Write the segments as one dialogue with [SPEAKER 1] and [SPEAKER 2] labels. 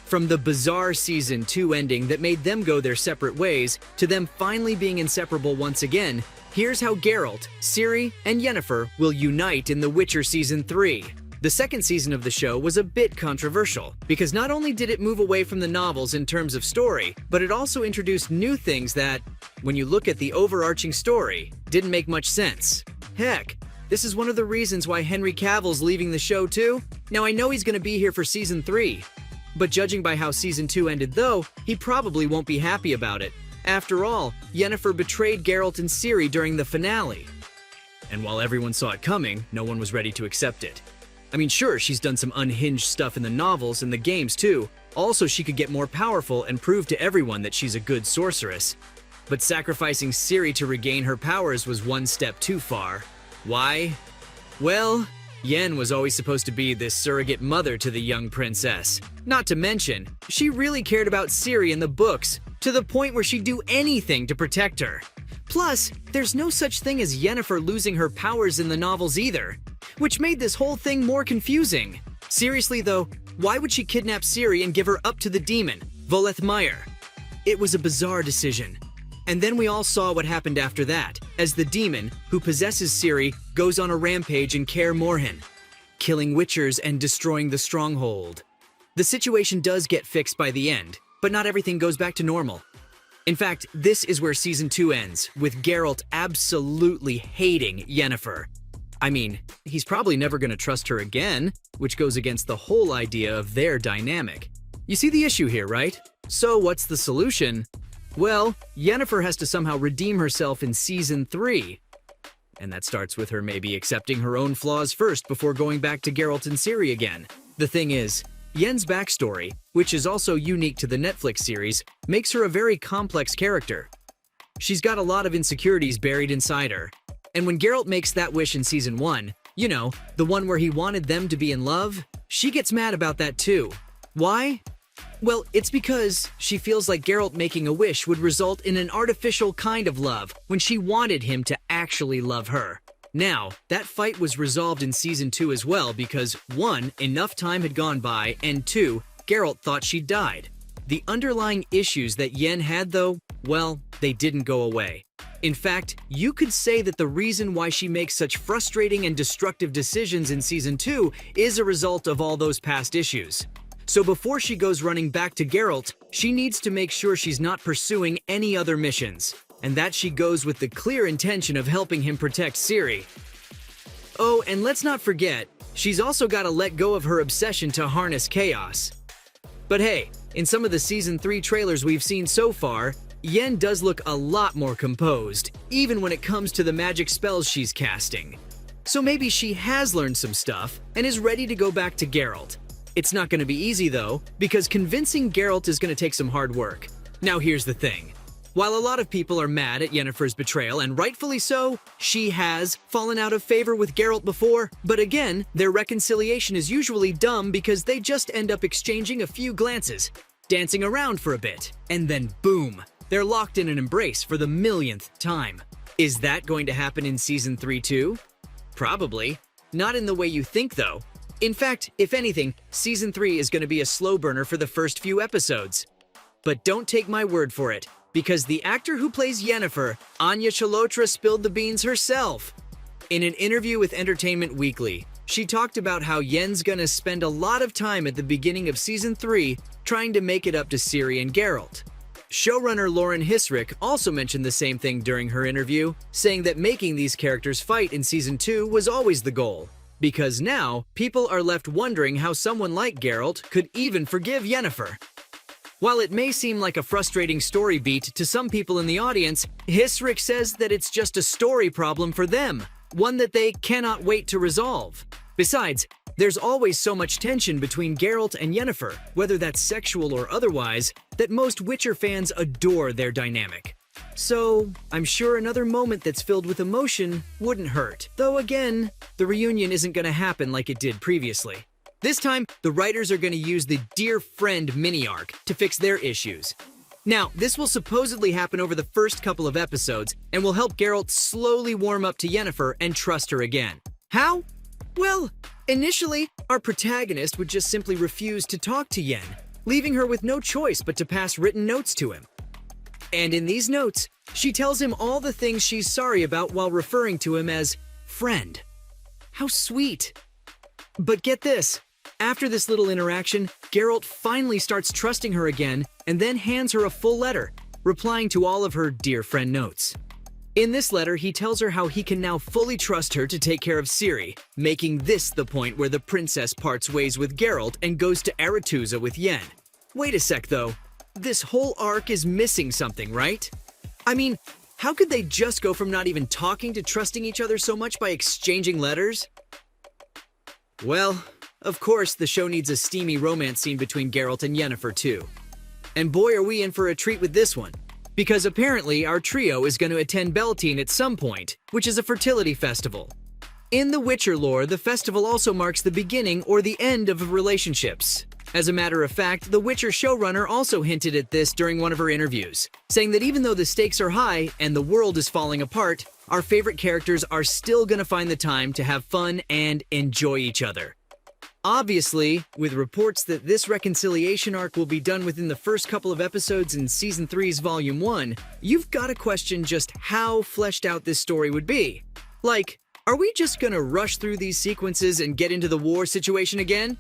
[SPEAKER 1] From the bizarre Season 2 ending that made them go their separate ways, to them finally being inseparable once again, here's how Geralt, Ciri, and Yennefer will unite in The Witcher Season 3. The second season of the show was a bit controversial, because not only did it move away from the novels in terms of story, but it also introduced new things that, when you look at the overarching story, didn't make much sense. Heck, this is one of the reasons why Henry Cavill's leaving the show too. Now I know he's going to be here for Season 3, but judging by how Season 2 ended though, he probably won't be happy about it. After all, Yennefer betrayed Geralt and Ciri during the finale. And while everyone saw it coming, no one was ready to accept it. I mean, sure, she's done some unhinged stuff in the novels and the games too. Also, she could get more powerful and prove to everyone that she's a good sorceress. But sacrificing Ciri to regain her powers was one step too far. Why? Well, Yen was always supposed to be this surrogate mother to the young princess. Not to mention, she really cared about Ciri in the books, to the point where she'd do anything to protect her. Plus, there's no such thing as Yennefer losing her powers in the novels either, which made this whole thing more confusing. Seriously though, why would she kidnap Ciri and give her up to the demon, Voleth Meyer? It was a bizarre decision. And then we all saw what happened after that, as the demon, who possesses Ciri, goes on a rampage in Kaer Morhen, killing witchers and destroying the stronghold. The situation does get fixed by the end, but not everything goes back to normal. In fact, this is where Season 2 ends, with Geralt absolutely hating Yennefer. I mean, he's probably never going to trust her again, which goes against the whole idea of their dynamic. You see the issue here, right? So what's the solution? Well, Yennefer has to somehow redeem herself in Season 3. And that starts with her maybe accepting her own flaws first before going back to Geralt and Ciri again. The thing is, Yen's backstory, which is also unique to the Netflix series, makes her a very complex character. She's got a lot of insecurities buried inside her. And when Geralt makes that wish in Season 1, you know, the one where he wanted them to be in love, she gets mad about that too. Why? Well, it's because she feels like Geralt making a wish would result in an artificial kind of love when she wanted him to actually love her. Now, that fight was resolved in Season 2 as well because 1, enough time had gone by, and 2, Geralt thought she'd died. The underlying issues that Yen had though, well, they didn't go away. In fact, you could say that the reason why she makes such frustrating and destructive decisions in Season 2 is a result of all those past issues. So before she goes running back to Geralt, she needs to make sure she's not pursuing any other missions, and that she goes with the clear intention of helping him protect Ciri. Oh, and let's not forget, she's also got to let go of her obsession to harness chaos. But hey, in some of the Season 3 trailers we've seen so far, Yen does look a lot more composed, even when it comes to the magic spells she's casting. So maybe she has learned some stuff and is ready to go back to Geralt. It's not going to be easy though, because convincing Geralt is going to take some hard work. Now here's the thing. While a lot of people are mad at Yennefer's betrayal, and rightfully so, she has fallen out of favor with Geralt before, but again, their reconciliation is usually dumb because they just end up exchanging a few glances, dancing around for a bit, and then boom, they're locked in an embrace for the millionth time. Is that going to happen in Season 3 too? Probably. Not in the way you think though. In fact, if anything, Season 3 is going to be a slow burner for the first few episodes. But don't take my word for it, because the actor who plays Yennefer, Anya Chalotra, spilled the beans herself. In an interview with Entertainment Weekly, she talked about how Yen's gonna spend a lot of time at the beginning of Season 3 trying to make it up to Ciri and Geralt. Showrunner Lauren Hissrich also mentioned the same thing during her interview, saying that making these characters fight in Season 2 was always the goal. Because now, people are left wondering how someone like Geralt could even forgive Yennefer. While it may seem like a frustrating story beat to some people in the audience, Hissrich says that it's just a story problem for them, one that they cannot wait to resolve. Besides, there's always so much tension between Geralt and Yennefer, whether that's sexual or otherwise, that most Witcher fans adore their dynamic. So, I'm sure another moment that's filled with emotion wouldn't hurt. Though again, the reunion isn't going to happen like it did previously. This time, the writers are going to use the Dear Friend mini-arc to fix their issues. Now, this will supposedly happen over the first couple of episodes and will help Geralt slowly warm up to Yennefer and trust her again. How? Well, initially, our protagonist would just simply refuse to talk to Yen, leaving her with no choice but to pass written notes to him. And in these notes, she tells him all the things she's sorry about while referring to him as friend. How sweet. But get this, after this little interaction, Geralt finally starts trusting her again and then hands her a full letter, replying to all of her dear friend notes. In this letter, he tells her how he can now fully trust her to take care of Ciri, making this the point where the princess parts ways with Geralt and goes to Aretuza with Yen. Wait a sec though, this whole arc is missing something, right? I mean, how could they just go from not even talking to trusting each other so much by exchanging letters? Well, of course, the show needs a steamy romance scene between Geralt and Yennefer too. And boy are we in for a treat with this one. Because apparently our trio is going to attend Beltane at some point, which is a fertility festival. In the Witcher lore, the festival also marks the beginning or the end of relationships. As a matter of fact, the Witcher showrunner also hinted at this during one of her interviews, saying that even though the stakes are high and the world is falling apart, our favorite characters are still going to find the time to have fun and enjoy each other. Obviously, with reports that this reconciliation arc will be done within the first couple of episodes in Season 3's Volume 1, you've got to question just how fleshed out this story would be. Like, are we just gonna rush through these sequences and get into the war situation again?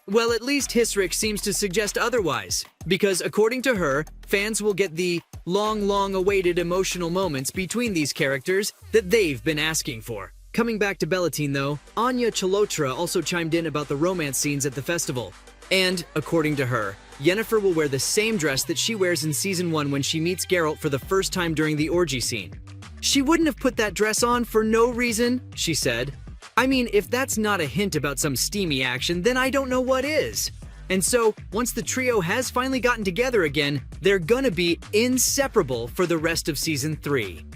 [SPEAKER 1] Well, at least Hisrich seems to suggest otherwise, because according to her, fans will get the long-awaited emotional moments between these characters that they've been asking for. Coming back to Beltane though, Anya Chalotra also chimed in about the romance scenes at the festival. And, according to her, Yennefer will wear the same dress that she wears in Season 1 when she meets Geralt for the first time during the orgy scene. She wouldn't have put that dress on for no reason, she said. I mean, if that's not a hint about some steamy action, then I don't know what is. And so, once the trio has finally gotten together again, they're gonna be inseparable for the rest of Season 3.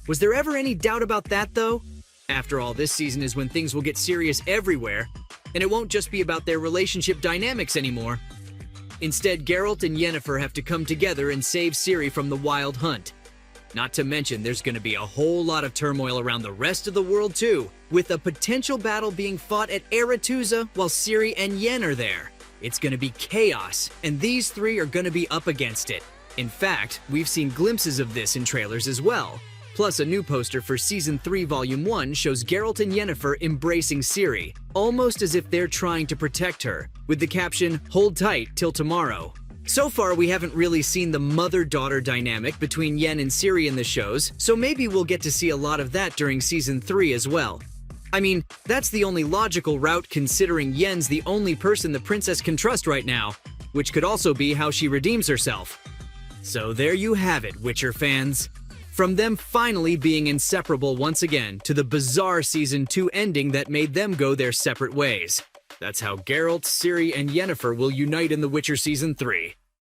[SPEAKER 1] Was there ever any doubt about that though? After all, this season is when things will get serious everywhere, and it won't just be about their relationship dynamics anymore. Instead, Geralt and Yennefer have to come together and save Ciri from the Wild Hunt. Not to mention, there's going to be a whole lot of turmoil around the rest of the world too, with a potential battle being fought at Aretuza while Ciri and Yen are there. It's going to be chaos, and these three are going to be up against it. In fact, we've seen glimpses of this in trailers as well. Plus, a new poster for Season 3 Volume 1 shows Geralt and Yennefer embracing Ciri, almost as if they're trying to protect her, with the caption, "Hold tight till tomorrow." So far, we haven't really seen the mother-daughter dynamic between Yen and Ciri in the shows, so maybe we'll get to see a lot of that during Season 3 as well. I mean, that's the only logical route considering Yen's the only person the princess can trust right now, which could also be how she redeems herself. So there you have it, Witcher fans. From them finally being inseparable once again to the bizarre Season 2 ending that made them go their separate ways. That's how Geralt, Ciri, and Yennefer will unite in The Witcher Season 3.